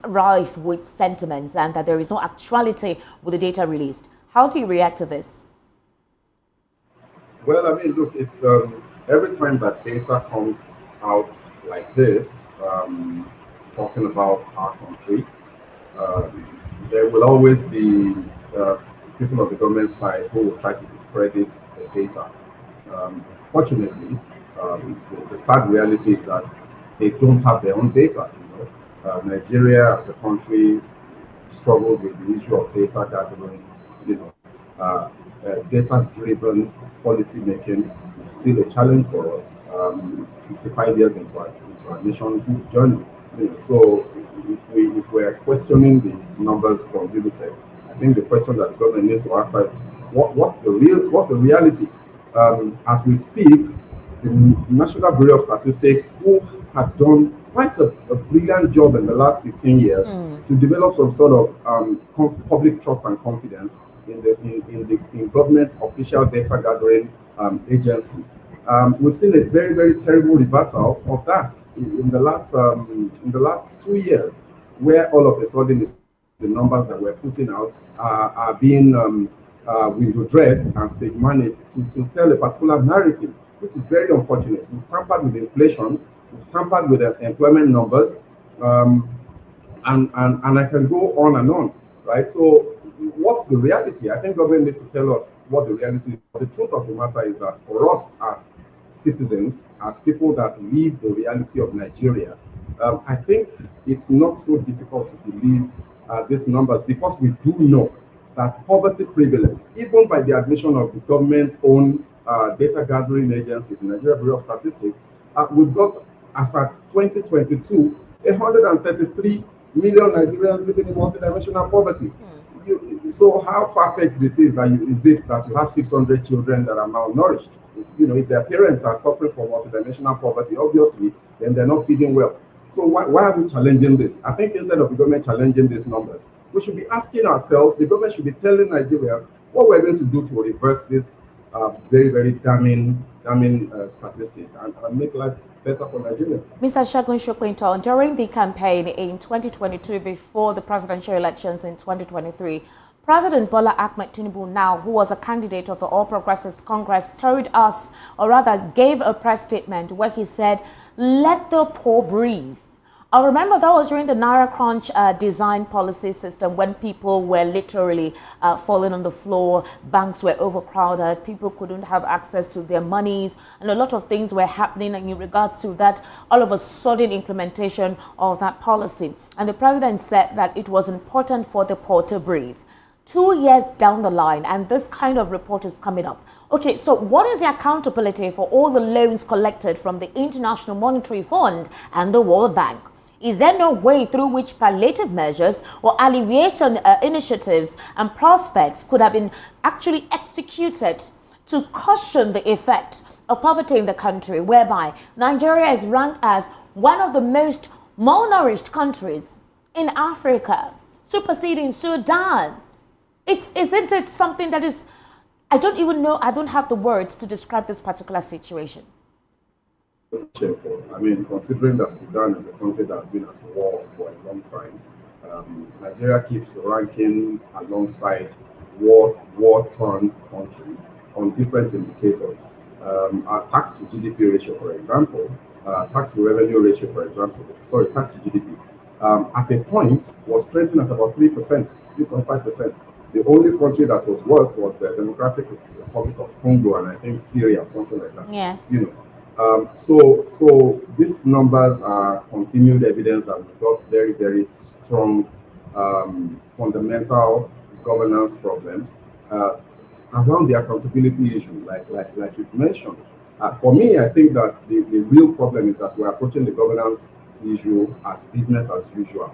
rife with sentiments and that there is no actuality with the data released. How do you react to this? Well, I mean, look, it's every time that data comes out like this, talking about our country, um, there will always be uh, people on the government side who will try to discredit the data. Fortunately, the sad reality is that they don't have their own data. Nigeria as a country struggled with the issue of data gathering. You know, data-driven policy making is still a challenge for us. 65 years into our nation's journey. So if we're questioning the numbers from UNICEF, I think the question that the government needs to answer is what's the reality? As we speak, the National Bureau of Statistics, who had done quite a brilliant job in the last 15 years to develop some sort of public trust and confidence in government official data gathering agency. We've seen a very, very terrible reversal of that in the last 2 years, where all of a sudden the numbers that we're putting out are being window dressed and stage managed to tell a particular narrative, which is very unfortunate. We've tampered with inflation, we've tampered with the employment numbers, and I can go on and on, right? So what's the reality? I think government needs to tell us what the reality is. The truth of the matter is that for us as citizens, as people that live the reality of Nigeria, I think it's not so difficult to believe these numbers, because we do know that poverty prevalence, even by the admission of the government's own data gathering agency, the Nigeria Bureau of Statistics, we've got, as at 2022, 133 million Nigerians living in multidimensional poverty. So how far-fetched is it that you have 600 children that are malnourished? If their parents are suffering from multidimensional poverty, obviously, then they're not feeding well. So why are we challenging this? I think instead of the government challenging these numbers, we should be asking ourselves, the government should be telling Nigerians what we're going to do to reverse this very, very damning statistic and make life better for Nigerians. Mr. Segun Sokwinto, during the campaign in 2022, before the presidential elections in 2023, President Bola Ahmed Tinubu, now who was a candidate of the All Progressives Congress, told us, or rather gave a press statement where he said, "Let the poor breathe." I remember that was during the Naira crunch design policy system, when people were literally falling on the floor, banks were overcrowded, people couldn't have access to their monies, and a lot of things were happening in regards to that, all of a sudden implementation of that policy. And the president said that it was important for the poor to breathe. 2 years down the line, and this kind of report is coming up. Okay, so what is the accountability for all the loans collected from the International Monetary Fund and the World Bank? Is there no way through which palliative measures or alleviation initiatives and prospects could have been actually executed to cushion the effect of poverty in the country, whereby Nigeria is ranked as one of the most malnourished countries in Africa, superseding Sudan? Isn't it something that is, I don't even know, I don't have the words to describe this particular situation. Shameful. I mean, considering that Sudan is a country that's been at war for a long time, Nigeria keeps ranking alongside war-torn countries on different indicators. Our tax to GDP ratio, for example, tax to revenue ratio, for example, tax to GDP, at a point was trending at about 3%, 3.5%. The only country that was worse was the Democratic Republic of Congo, and I think Syria or something like that. Yes. So these numbers are continued evidence that we've got very, very strong fundamental governance problems around the accountability issue, like you mentioned. For me, I think that the real problem is that we're approaching the governance issue as business as usual.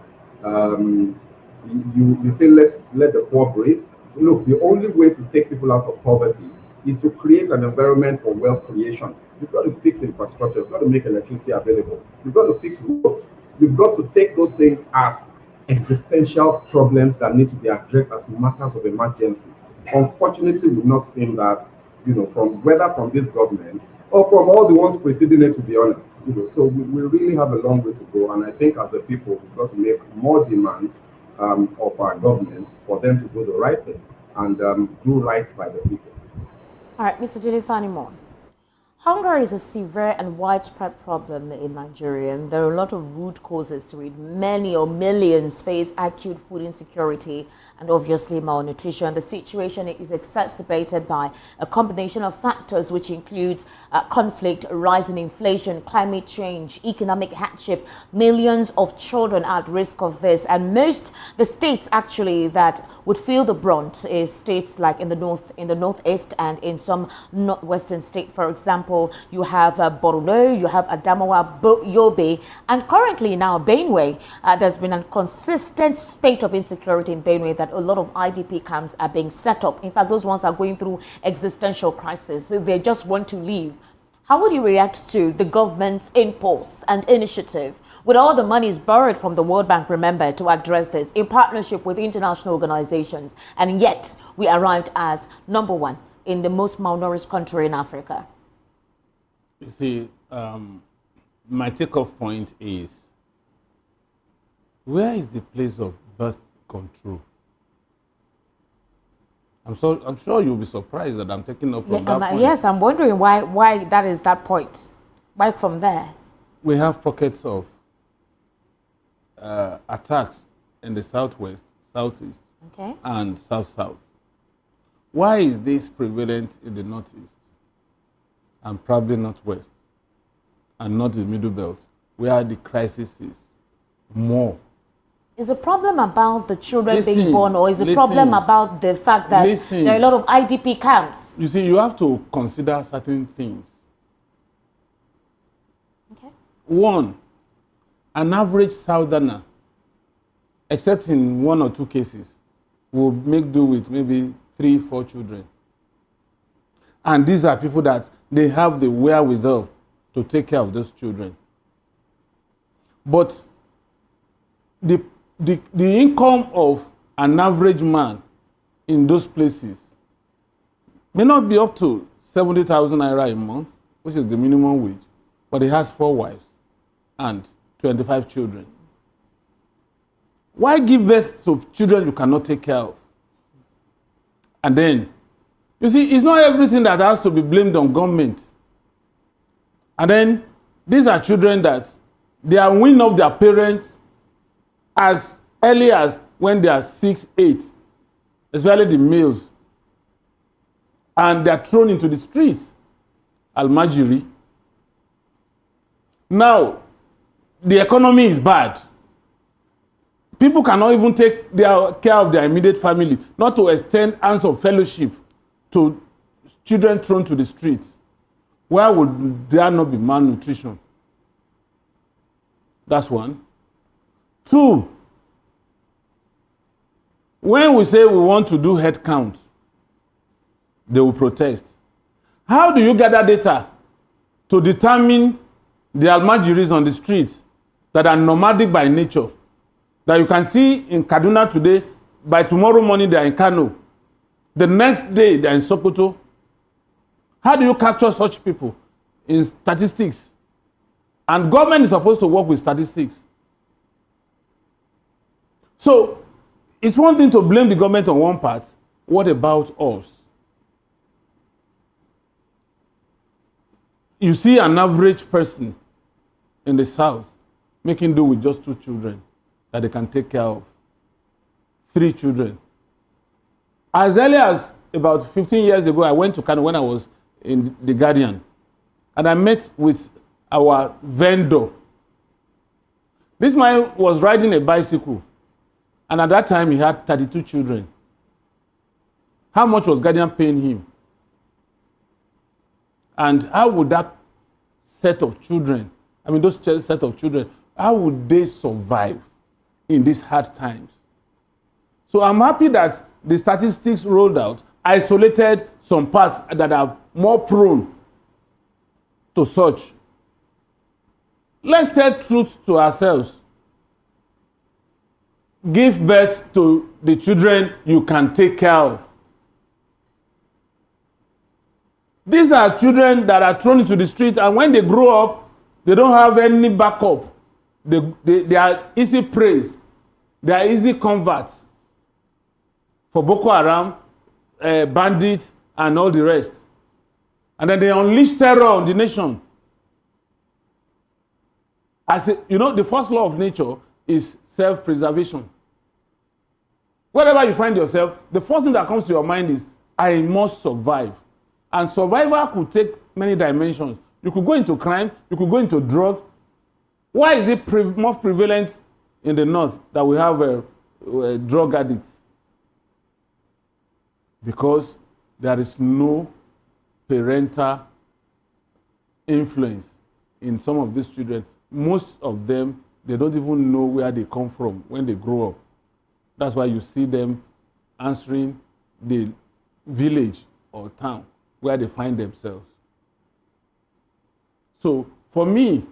You say let the poor breathe. Look, the only way to take people out of poverty is to create an environment for wealth creation. You've got to fix infrastructure, you've got to make electricity available, you've got to fix roads, you've got to take those things as existential problems that need to be addressed as matters of emergency. Unfortunately, we've not seen that, from this government, or from all the ones preceding it, to be honest. So we really have a long way to go, and I think as a people, we've got to make more demands of our government for them to do the right thing and do right by the people. All right, Mr. Jilifanimo. Hunger is a severe and widespread problem in Nigeria, and there are a lot of root causes to it. Many or millions face acute food insecurity and obviously malnutrition. The situation is exacerbated by a combination of factors which includes conflict, rising inflation, climate change, economic hardship. Millions of children are at risk of this, and the states actually that would feel the brunt is states like in the northeast and in some northwestern state, for example. You have Borno, you have Adamawa, Yobe, and currently now Benue. There's been a consistent spate of insecurity in Benue that a lot of IDP camps are being set up. In fact, those ones are going through existential crisis. They just want to leave. How would you react to the government's impulse and initiative, with all the monies borrowed from the World Bank, remember, to address this in partnership with international organizations, and yet we arrived as #1 in the most malnourished country in Africa? You see, my takeoff point is, where is the place of birth control? I'm sure you'll be surprised that I'm taking up from that point. Yes, I'm wondering why that is that point. Why from there? We have pockets of attacks in the southwest, southeast, okay, and south-south. Why is this prevalent in the northeast? And probably northwest, and not the middle belt, where the crisis is more. Is the problem about the children being born, or is the problem about the fact that there are a lot of IDP camps? You see, you have to consider certain things. Okay. One, an average southerner, except in 1 or 2 cases, will make do with maybe 3, 4 children. And these are people that they have the wherewithal to take care of those children. But the income of an average man in those places may not be up to 70,000 naira a month, which is the minimum wage, but he has 4 wives and 25 children. Why give birth to children you cannot take care of? And then, you see, it's not everything that has to be blamed on government. And then, these are children that they are weaned off their parents as early as when they are 6, 8, especially the males. And they are thrown into the streets, Almajiri. Now, the economy is bad. People cannot even take care of their immediate family, not to extend hands of fellowship to children thrown to the streets. Why would there not be malnutrition? That's one. 2, when we say we want to do head count, they will protest. How do you gather data to determine the Almajiris on the streets that are nomadic by nature, that you can see in Kaduna today, by tomorrow morning they are in Kano, the next day they are in Sokoto? How do you capture such people in statistics? And government is supposed to work with statistics. So it's one thing to blame the government on one part. What about us? You see an average person in the south making do with just 2 children that they can take care of. 3 children. As early as about 15 years ago, I went to Kano when I was in The Guardian, and I met with our vendor. This man was riding a bicycle, and at that time he had 32 children. How much was Guardian paying him? And how would that set of children, those set of children, how would they survive in these hard times? So I'm happy that the statistics rolled out, isolated some parts that are more prone to such. Let's tell truth to ourselves. Give birth to the children you can take care of. These are children that are thrown into the street, and when they grow up, they don't have any backup. They are easy prey. They are easy converts for Boko Haram, bandits, and all the rest. And then they unleash terror on the nation. The first law of nature is self-preservation. Wherever you find yourself, the first thing that comes to your mind is, I must survive. And survival could take many dimensions. You could go into crime, you could go into drug. Why is it more prevalent in the north that we have drug addicts? Because there is no parental influence in some of these children. Most of them, they don't even know where they come from when they grow up. That's why you see them answering the village or town where they find themselves. So, for me,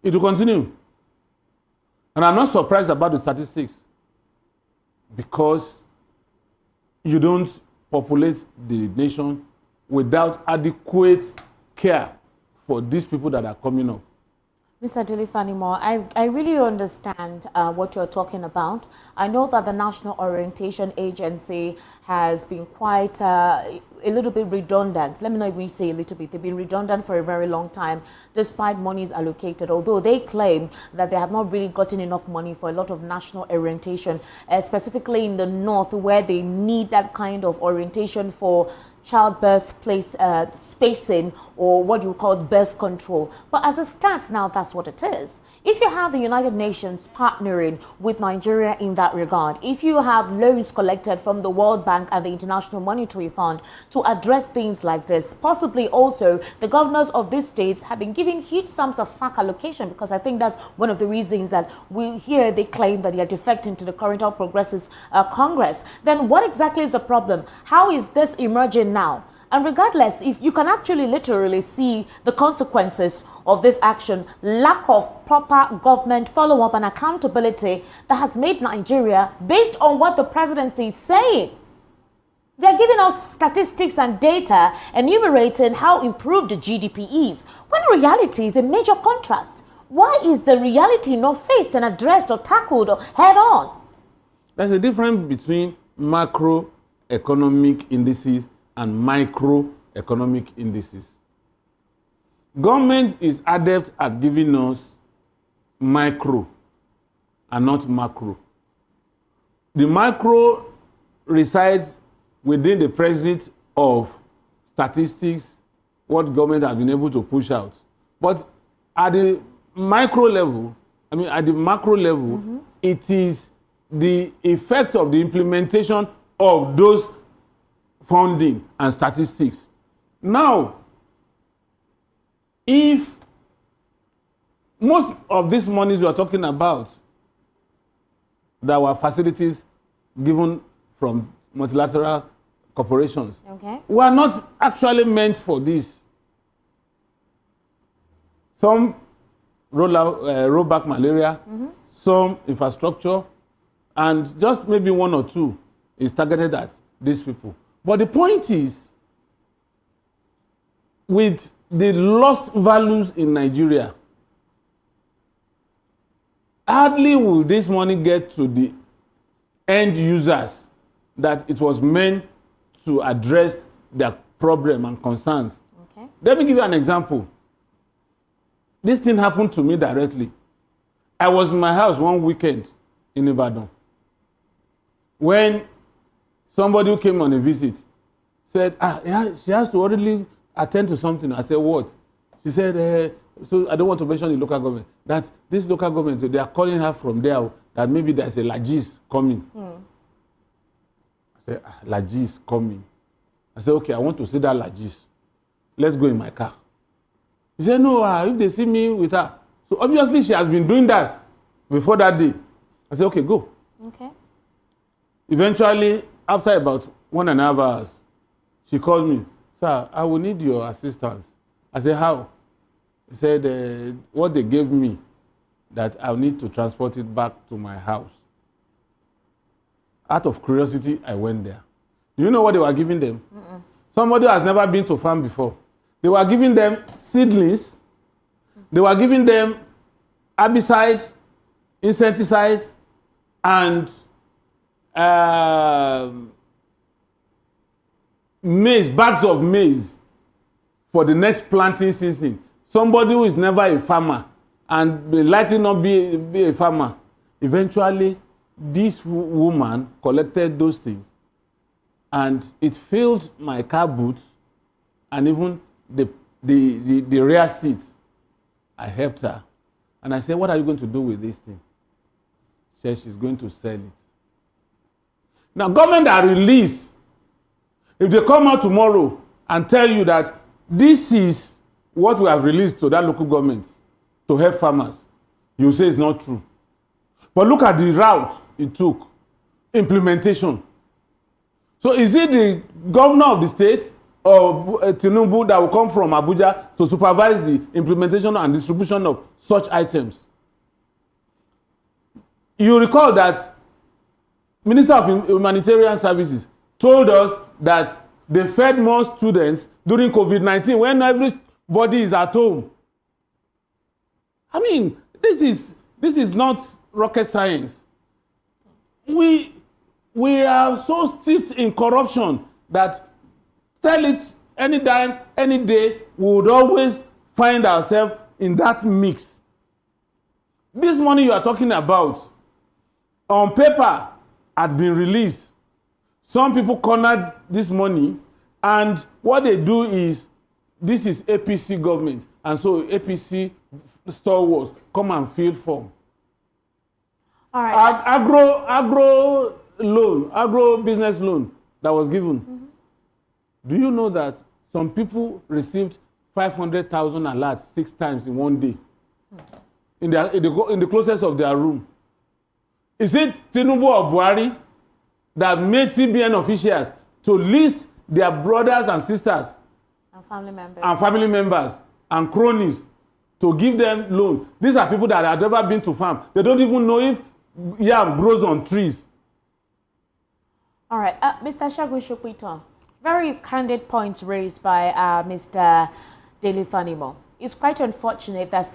it will continue. And I'm not surprised about the statistics, because you don't populate the nation without adequate care for these people that are coming up. Mr. Dilifanimo, I really understand what you're talking about. I know that the National Orientation Agency has been quite a little bit redundant. Let me not even say a little bit. They've been redundant for a very long time, despite monies allocated, although they claim that they have not really gotten enough money for a lot of national orientation, specifically in the north, where they need that kind of orientation for childbirth spacing, or what you call birth control. But as it stands now, that's what it is. If you have the United Nations partnering with Nigeria in that regard, if you have loans collected from the World Bank and the International Monetary Fund to address things like this, possibly also the governors of these states have been giving huge sums of FAC allocation, because I think that's one of the reasons that we hear they claim that they are defecting to the current All Progressives Congress. Then what exactly is the problem? How is this emerging now? And regardless, if you can actually literally see the consequences of this action, lack of proper government follow-up and accountability that has made Nigeria, based on what the presidency is saying, they're giving us statistics and data enumerating how improved the GDP is, when reality is a major contrast. Why is the reality not faced and addressed or tackled head on? There's a difference between macroeconomic indices and microeconomic indices. Government is adept at giving us micro and not macro. The macro resides within the presence of statistics, what government has been able to push out. But at the macro level, it is the effect of the implementation of those funding and statistics. Now, if most of these monies we are talking about that were facilities given from multilateral corporations, were not actually meant for this. Some roll back malaria, some infrastructure, and just maybe one or two is targeted at these people. But the point is, with the lost values in Nigeria, hardly will this money get to the end users that it was meant to address their problem and concerns. Okay. Let me give you an example. This thing happened to me directly. I was in my house one weekend in Ibadan when somebody who came on a visit said, she has to already attend to something. I said, what? She said, so I don't want to mention the local government, that this local government, they are calling her from there, that maybe there's a Lagis coming. I said, Lagis coming. I said, okay, I want to see that Lagis. Let's go in my car. He said, no, if they see me with her. So obviously she has been doing that before that day. I said, okay, go. Okay. Eventually, after about 1.5 hours, she called me. Sir, I will need your assistance. I said, how? He said, what they gave me, that I'll need to transport it back to my house. Out of curiosity, I went there. Do you know what they were giving them? somebody who has never been to farm before. They were giving them seedlings, they were giving them herbicides, insecticides, and maize, bags of maize for the next planting season. Somebody who is never a farmer and may likely not be a farmer, eventually this woman collected those things and it filled my car boots and even the rear seat. I helped her and I said, what are you going to do with this thing? She said she's going to sell it. Now government are released. If they come out tomorrow and tell you that this is what we have released to that local government to help farmers, you say it's not true. But look at the route it took. Implementation. So is it the governor of the state or Tinubu that will come from Abuja to supervise the implementation and distribution of such items? You recall that Minister of Humanitarian Services told us that they fed more students during COVID-19 when everybody is at home. I mean, this is not rocket science. We are so steeped in corruption that tell it any time, any day, we would always find ourselves in that mix. This money you are talking about, on paper, had been released. Some people cornered this money, and what they do is, this is APC government, and so APC stalwarts come and fill form. All right. Agro business loan that was given. Do you know that some people received 500,000 alerts 6 times in one day in the closest of their room? Is it Tinubu or Buhari that made CBN officials to list their brothers and sisters and family members and cronies to give them loan? These are people that have never been to farm. They don't even know if yam grows on trees. All right, Mr. Shagun Shokwiton, very candid points raised by Mr. Dele Fanimo. It's quite unfortunate that this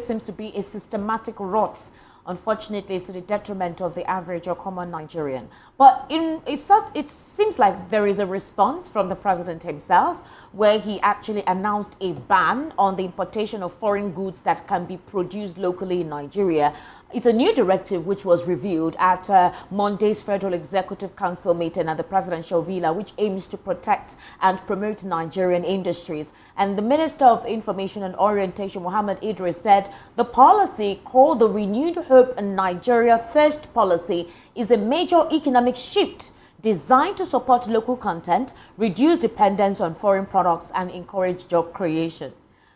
seems to be a systematic rot. Unfortunately, it's to the detriment of the average or common Nigerian. But it seems like there is a response from the president himself, where he actually announced a ban on the importation of foreign goods that can be produced locally in Nigeria. It's a new directive which was revealed after Monday's Federal Executive Council meeting at the Presidential Villa, which aims to protect and promote Nigerian industries. And the Minister of Information and Orientation, Mohammed Idris, said the policy, called the Renewed Hope and Nigeria First policy, is a major economic shift designed to support local content, reduce dependence on foreign products, and encourage job creation.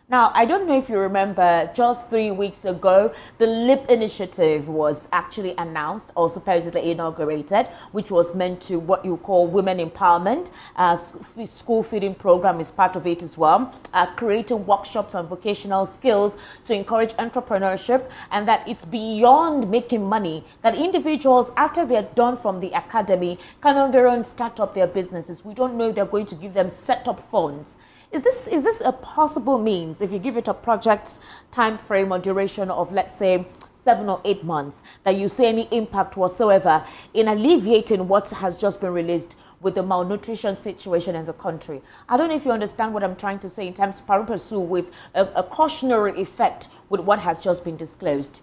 Now, I don't know if you remember, just 3 weeks ago, the LIP initiative was actually announced or supposedly inaugurated, which was meant to what you call women empowerment. School feeding program is part of it as well. Creating workshops on vocational skills to encourage entrepreneurship, and that it's beyond making money, that individuals, after they're done from the academy, can on their own start up their businesses. We don't know if they're going to give them set-up funds. Is this a possible means, if you give it a project time frame or duration of, let's say, 7 or 8 months, that you see any impact whatsoever in alleviating what has just been released with the malnutrition situation in the country? I don't know if you understand what I'm trying to say in terms of pari passu with a cautionary effect with what has just been disclosed.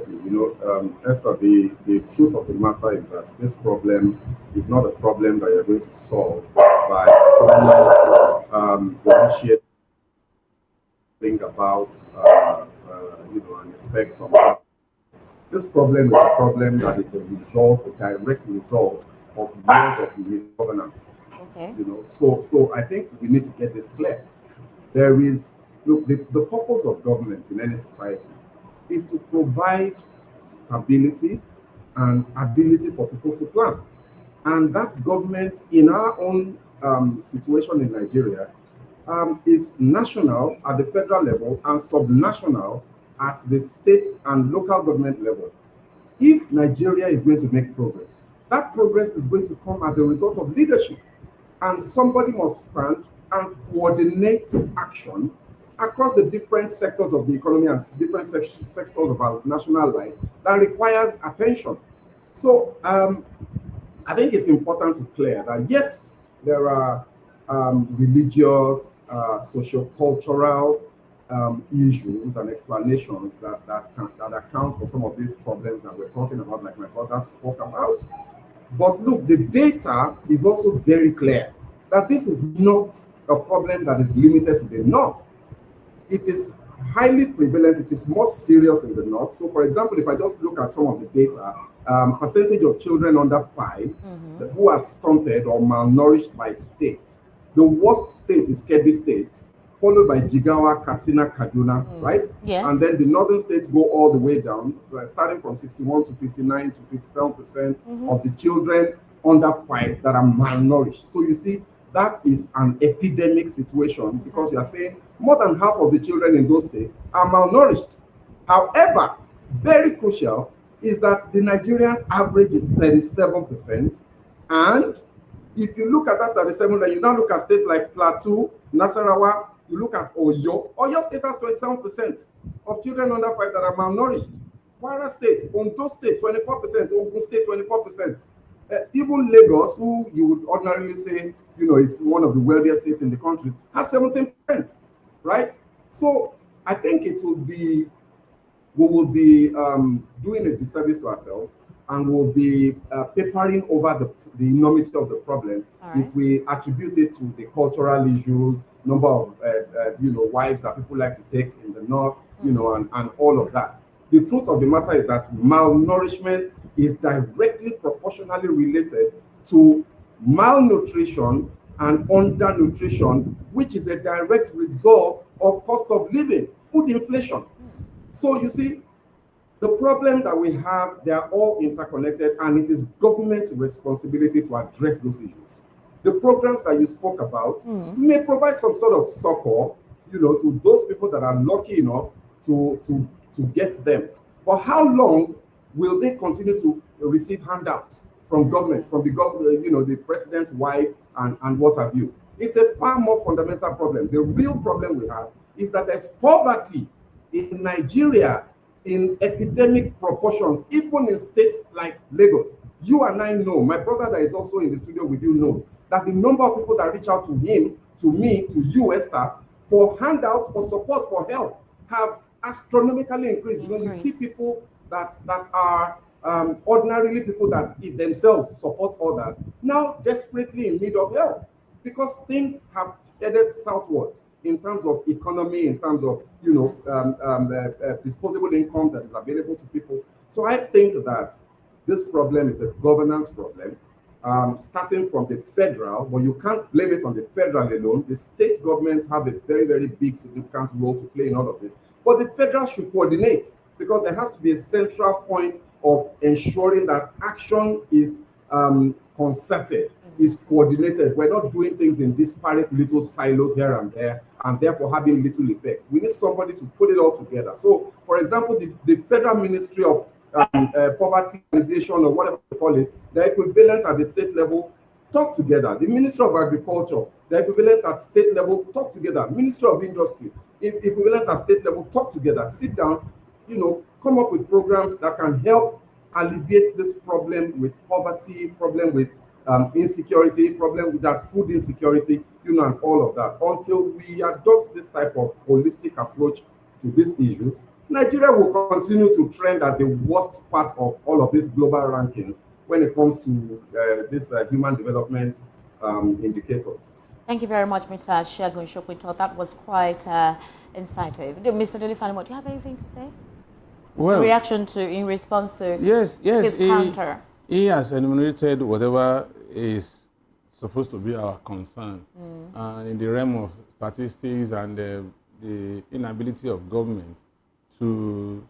You know, Esther, the truth of the matter is that this problem is not a problem that you're going to solve by someone initiating think about, and expect something. This problem is a problem that is a direct result of years of misgovernance. Okay. So I think we need to get this clear. There is the purpose of government in any society is to provide stability and ability for people to plan. And that government, in our own situation in Nigeria, is national at the federal level and subnational at the state and local government level. If Nigeria is going to make progress, that progress is going to come as a result of leadership. and somebody must stand and coordinate action across the different sectors of the economy and different sectors of our national life that requires attention. So I think it's important to clear that yes, there are religious, socio-cultural issues and explanations that account for some of these problems that we're talking about, like my brother spoke about. But look, the data is also very clear that this is not a problem that is limited to the north. It is highly prevalent, it is more serious in the north. So, for example, if I just look at some of the data, percentage of children under 5 who are stunted or malnourished by state. The worst state is Kebbi State, followed by Jigawa, Katsina, Kaduna, right? Yes. And then the northern states go all the way down, starting from 61 to 59 to 57% of the children under 5 that are malnourished. So you see, that is an epidemic situation because you are saying more than half of the children in those states are malnourished. However, very crucial is that the Nigerian average is 37%. And if you look at that 37, then you now look at states like Plateau, Nasarawa, you look at Oyo State has 27% of children under 5 that are malnourished. Kwara State, Ondo State, 24%, Ogun State, 24%. Even Lagos, who you would ordinarily say, is one of the wealthiest states in the country, has 17%, right? So I think we will be doing a disservice to ourselves, and we'll be papering over the enormity of the problem if we attribute it to the cultural issues, number of wives that people like to take in the north, and all of that. The truth of the matter is that malnourishment is directly proportionally related to malnutrition and undernutrition, which is a direct result of cost of living, food inflation. So you see, the problem that we have, they are all interconnected, and it is government's responsibility to address those issues. The programs that you spoke about may provide some sort of succor, to those people that are lucky enough to get them. But how long will they continue to receive handouts from government, from the government, the president's wife and what have you? It's a far more fundamental problem. The real problem we have is that there's poverty in Nigeria in epidemic proportions, even in states like Lagos. You and I know, my brother that is also in the studio with you knows, that the number of people that reach out to him, to me, to you, Esther, for handouts, for support, for help, have astronomically increased. You see people that are ordinarily people that themselves support others, now desperately in need of help, because things have headed southwards in terms of economy, in terms of disposable income that is available to people. So I think that this problem is a governance problem, starting from the federal, but you can't blame it on the federal alone. The state governments have a very, very big, significant role to play in all of this. But the federal should coordinate, because there has to be a central point of ensuring that action is concerted, is coordinated. We're not doing things in disparate little silos here and there, and therefore having little effect. We need somebody to put it all together. So, for example, the Federal Ministry of Poverty Alleviation, or whatever they call it, the equivalent at the state level, talk together. The Ministry of Agriculture, the equivalent at state level, talk together. Ministry of Industry, equivalent at state level, talk together. Sit down, come up with programs that can help alleviate this problem with poverty, problem with insecurity, problem with that food insecurity, and all of that. Until we adopt this type of holistic approach to these issues, Nigeria will continue to trend at the worst part of all of these global rankings when it comes to this human development indicators. Thank you very much, Mr. Segun Sokwito. That was quite insightful. Mr. Delifanimo, do you have anything to say? Well, in response to yes, his counter. He has enumerated whatever is supposed to be our concern in the realm of statistics and the inability of government to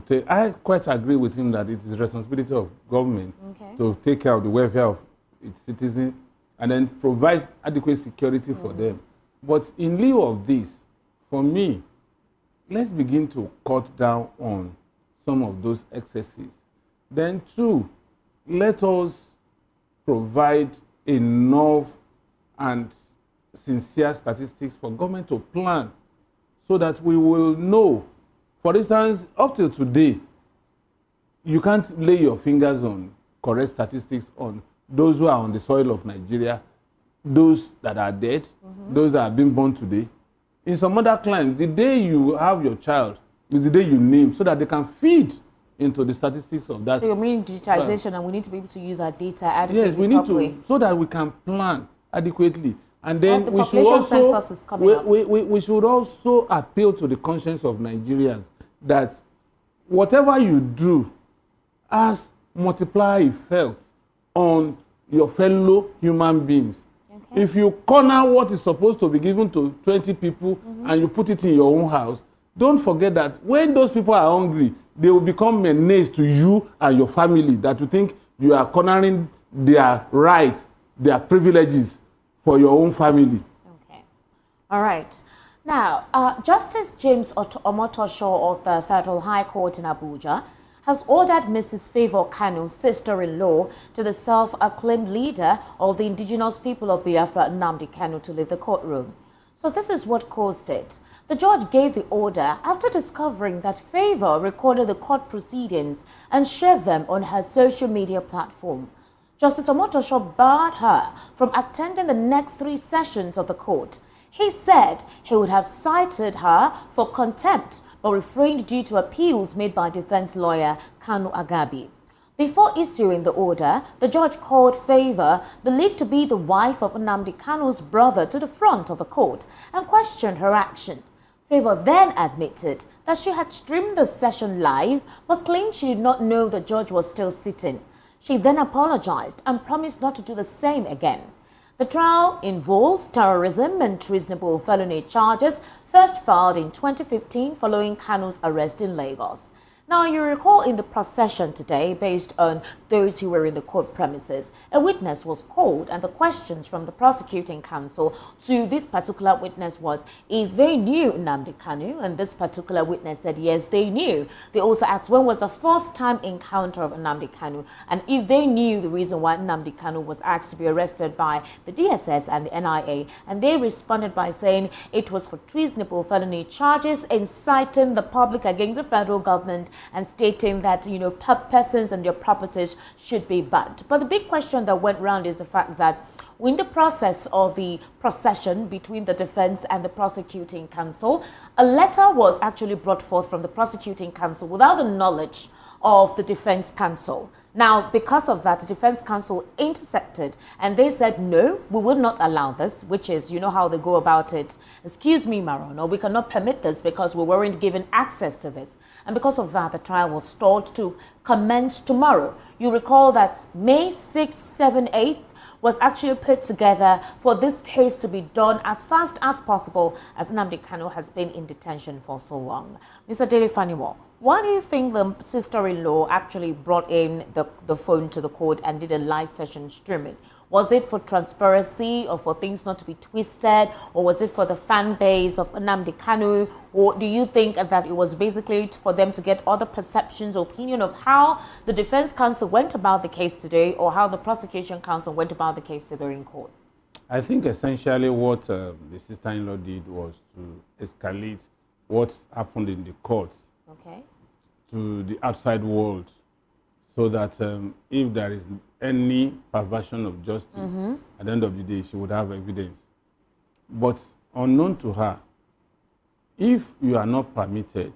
take. I quite agree with him that it is the responsibility of government to take care of the welfare of its citizens and then provide adequate security for them. But in lieu of this, for me, let's begin to cut down on some of those excesses. Then two, let us provide enough and sincere statistics for government to plan so that we will know. For instance, up till today, you can't lay your fingers on correct statistics on those who are on the soil of Nigeria, those that are dead, those that are being born today. In some other climes, the day you have your child is the day you name so that they can feed into the statistics of that. So you mean digitization, and we need to be able to use our data adequately. Yes, we need properly. to, so that we can plan adequately. And then the we should population also, census is coming up. we should also appeal to the conscience of Nigerians that whatever you do has multiplier effect on your fellow human beings. Okay. If you corner what is supposed to be given to 20 people and you put it in your own house, don't forget that when those people are hungry, they will become menace to you and your family, that you think you are cornering their rights, their privileges for your own family. Okay. All right. Now, Justice James Omotosho of the Federal High Court in Abuja has ordered Mrs. Favour Kanu, sister-in-law to the self-acclaimed leader of the indigenous people of Biafra, Nnamdi Kanu, to leave the courtroom. So this is what caused it. The judge gave the order after discovering that Favour recorded the court proceedings and shared them on her social media platform. Justice Omotosho barred her from attending the next 3 sessions of the court. He said he would have cited her for contempt, but refrained due to appeals made by defense lawyer Kanu Agabi. Before issuing the order, the judge called Favour, believed to be the wife of Namdikanu's brother, to the front of the court and questioned her action. Favour then admitted that she had streamed the session live, but claimed she did not know the judge was still sitting. She then apologized and promised not to do the same again. The trial involves terrorism and treasonable felony charges first filed in 2015 following Kanu's arrest in Lagos. Now, you recall in the procession today, based on those who were in the court premises, a witness was called, and the questions from the prosecuting counsel to this particular witness was if they knew Nnamdi Kanu, and this particular witness said yes, they knew. They also asked when was the first time encounter of Nnamdi Kanu, and if they knew the reason why Nnamdi Kanu was asked to be arrested by the DSS and the NIA, and they responded by saying it was for treasonable felony charges, inciting the public against the federal government and stating that, you know, persons and their properties should be banned. But the big question that went round is the fact that in the process of the procession between the defense and the prosecuting counsel, a letter was actually brought forth from the prosecuting counsel without the knowledge of the defense counsel. Now, because of that, the defense counsel intercepted and they said, no, we will not allow this, which is, you know how they go about it. Excuse me, Maron, or we cannot permit this because we weren't given access to this. And because of that, the trial was stalled to commence tomorrow. You recall that May 6th, 7th, 8th was actually put together for this case to be done as fast as possible, as Nnamdi Kanu has been in detention for so long. Mr. Dele Faniwo, why do you think the sister-in-law actually brought in the phone to the court and did a live session streaming? Was it for transparency or for things not to be twisted, or was it for the fan base of Nnamdi Kanu, or do you think that it was basically for them to get other perceptions, opinion of how the defense counsel went about the case today, or how the prosecution counsel went about the case today in court? I think essentially what the sister-in-law did was to escalate what happened in the court to the outside world, so that if there is any perversion of justice, at the end of the day, she would have evidence. But unknown to her, if you are not permitted,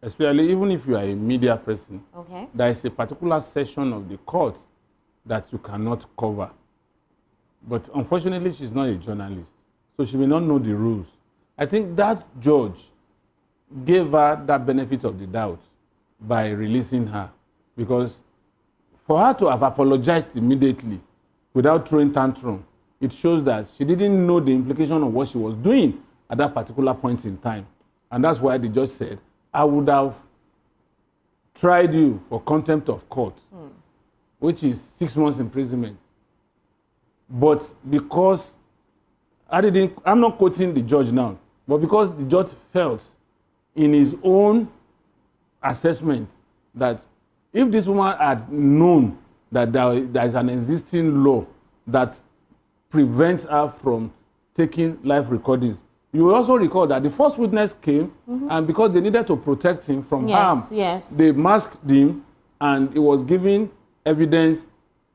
especially even if you are a media person, there is a particular section of the court that you cannot cover. But unfortunately, she's not a journalist, so she may not know the rules. I think that judge gave her that benefit of the doubt by releasing her, because for her to have apologized immediately without throwing tantrum, it shows that she didn't know the implication of what she was doing at that particular point in time. And that's why the judge said, I would have tried you for contempt of court, which is 6 months imprisonment. But because I'm not quoting the judge now, but because the judge felt in his own assessment that if this woman had known that there is an existing law that prevent her from taking live recordings. You will also recall that the first witness came, and because they needed to protect him from harm, they masked him, and he was giving evidence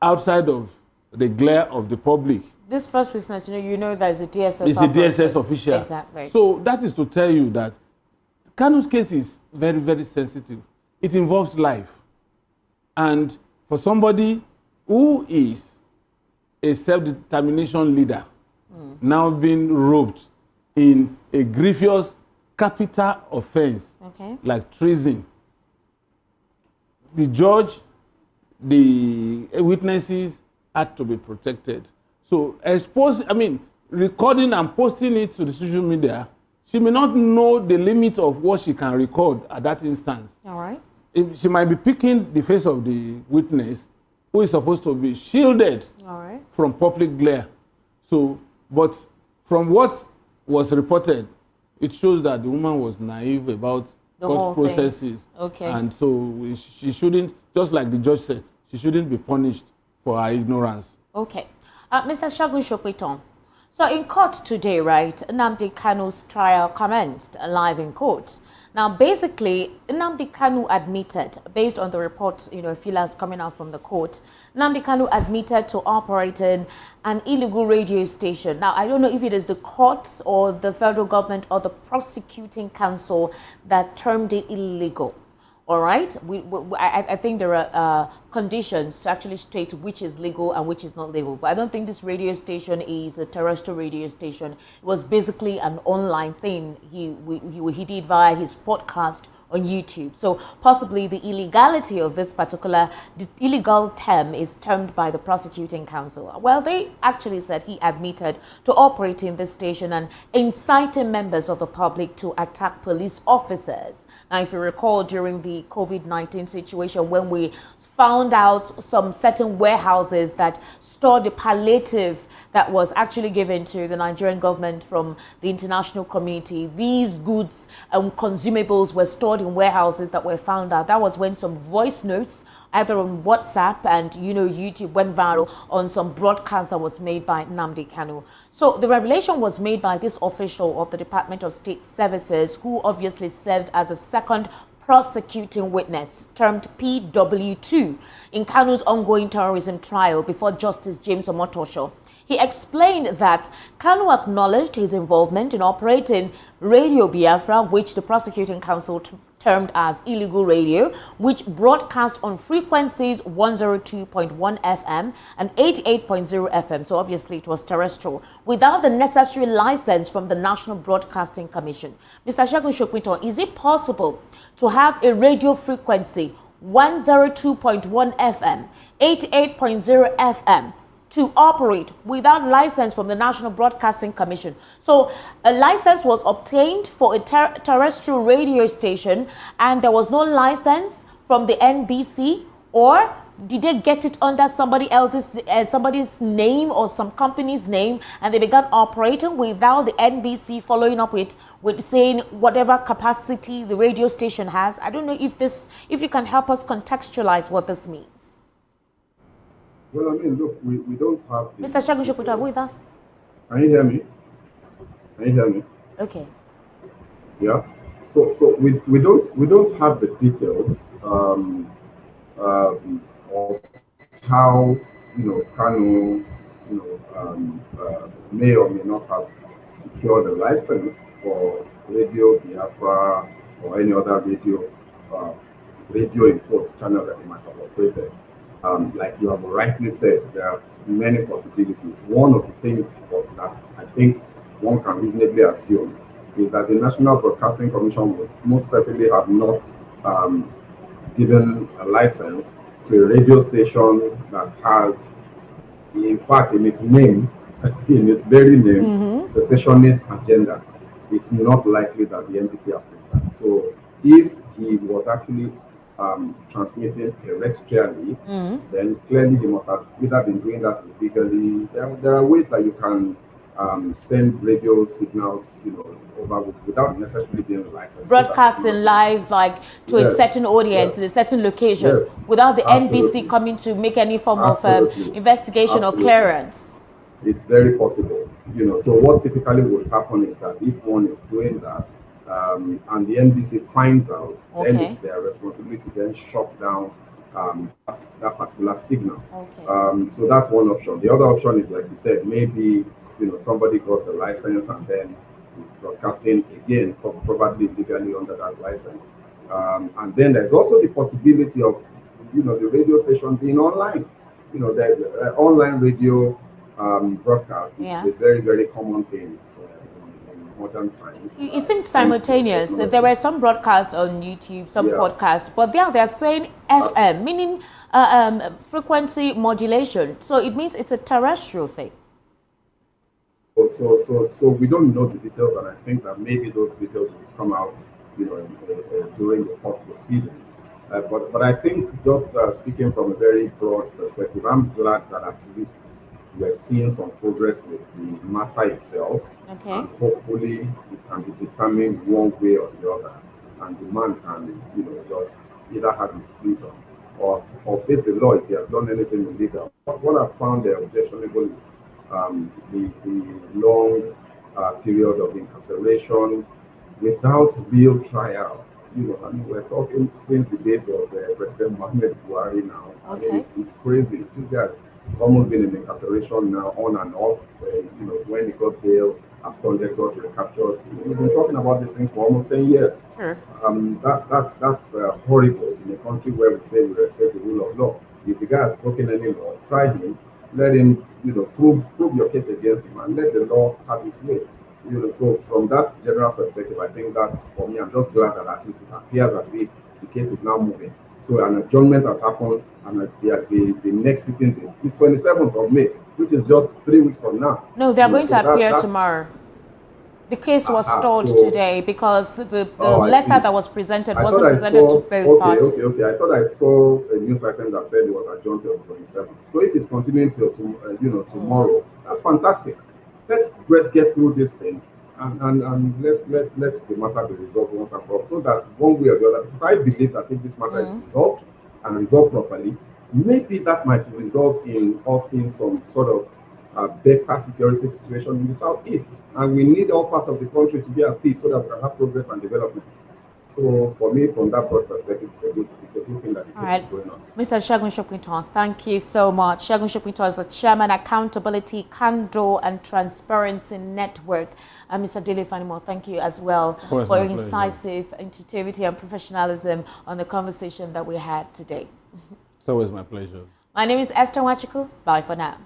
outside of the glare of the public. This first witness, you know that is a DSS It's a DSS official. Exactly. So that is to tell you that Kanu's case is very, very sensitive. It involves life. And for somebody who is a self-determination leader, now being roped in a grievous capital offense like treason, the judge, the witnesses had to be protected. So recording and posting it to the social media, she may not know the limit of what she can record at that instance. All right. She might be picking the face of the witness who is supposed to be shielded from public glare. So, but from what was reported, it shows that the woman was naive about the court processes. And so she shouldn't, just like the judge said, she shouldn't be punished for her ignorance. Okay. Mr. Shagun Shokweton, so in court today, right, Nnamdi Kanu's trial commenced live in court. Now, basically, Nnamdi Kanu admitted, based on the reports, feelers coming out from the court, Nnamdi Kanu admitted to operating an illegal radio station. Now, I don't know if it is the courts or the federal government or the prosecuting counsel that termed it illegal. All right, I think there are conditions to actually state which is legal and which is not legal. But I don't think this radio station is a terrestrial radio station. It was basically an online thing he did via his podcast on YouTube. So possibly the illegality of this the illegal term is termed by the prosecuting counsel. Well, they actually said he admitted to operating this station and inciting members of the public to attack police officers. Now, if you recall, during the COVID-19 situation, when we found out some certain warehouses that stored the palliative that was actually given to the Nigerian government from the international community, these goods and consumables were stored in warehouses that were found out. That was when some voice notes, either on WhatsApp and YouTube, went viral on some broadcast that was made by Nnamdi Kanu. So the revelation was made by this official of the Department of State Services, who obviously served as a second prosecuting witness, termed PW2, in Kanu's ongoing terrorism trial before Justice James Omotosho. He explained that Kanu acknowledged his involvement in operating Radio Biafra, which the prosecuting counsel termed as illegal radio, which broadcast on frequencies 102.1 FM and 88.0 FM, so obviously it was terrestrial, without the necessary license from the National Broadcasting Commission. Mr. Shagun Shokweton, is it possible to have a radio frequency 102.1 FM, 88.0 FM, to operate without license from the National Broadcasting Commission? So a license was obtained for a terrestrial radio station and there was no license from the NBC, or did they get it under somebody else's, somebody's name or some company's name, and they began operating without the NBC following up with saying whatever capacity the radio station has? I don't know if you can help us contextualize what this means. Well, look, we don't have... Mr. Shagun Shokweton, with us? Can you hear me? Can you hear me? Okay. Yeah. So we don't have the details of how Kanu may or may not have secured a license for Radio Biafra or any other radio import channel that he might have operated. Like you have rightly said, there are many possibilities. One of the things that I think one can reasonably assume is that the National Broadcasting Commission would most certainly have not given a license to a radio station that has, in fact, in its name, in its very name, secessionist agenda. It's not likely that the NBC approved that. So if he was actually transmitting terrestrially, then clearly he must have either been doing that illegally. There are ways that you can send radio signals, over without necessarily being licensed. Broadcasting live, like to a certain audience in a certain location, without the NBC coming to make any form of investigation or clearance. it's very possible. So what typically would happen is that if one is doing that, and the NBC finds out, then it's their responsibility to then shut down that particular signal. So that's one option. The other option is, like you said, maybe somebody got a license and then is broadcasting again, probably legally under that license. And then there's also the possibility of the radio station being online. The online radio broadcast is a very, very common thing in modern times. It seems simultaneous. There were some broadcasts on YouTube, some podcasts, but they're saying FM, meaning frequency modulation. So it means it's a terrestrial thing. So we don't know the details, and I think that maybe those details will come out, during the court proceedings. But I think, just speaking from a very broad perspective, I'm glad that at least we're seeing some progress with the matter itself, and hopefully it can be determined one way or the other, and the man can, just either have his freedom or face the law if he has done anything illegal. What I found objectionable is the long period of incarceration without real trial. We're talking since the days of President Mohamed Buhari now. It's crazy. This guy's almost been in incarceration now, on and off. When he got bail, absconded, got recaptured. We've been talking about these things for almost 10 years. That's horrible in a country where we say we respect the rule of law. If the guy has broken any law, try him, let him, prove your case against him, and let the law have its way. So from that general perspective, I think that's, for me, I'm just glad that at least it appears as if the case is now moving. So an adjournment has happened, and the next sitting date is 27th of May, which is just 3 weeks from now. No, they're going to appear tomorrow. The case was stalled today because the letter that was presented wasn't presented to both parties. Okay. I thought I saw a news item that said it was adjourned till the 27th. So if it's continuing till tomorrow, that's fantastic. Let's get through this thing and let the matter be resolved once and for all, so that one way or the other, because I believe that if this matter is resolved and resolved properly, maybe that might result in us seeing some sort of better security situation in the southeast. And we need all parts of the country to be at peace so that we can have progress and development. So for me, from that broad perspective, it's a good thing that is going on. Mr. Segun Sokinton, thank you so much. Segun Sokinton is the Chairman, Accountability, Candor and Transparency Network. And Mr. Dele Fanimo, thank you as well for your incisive intuitivity and professionalism on the conversation that we had today. It's always my pleasure. My name is Esther Wachiku. Bye for now.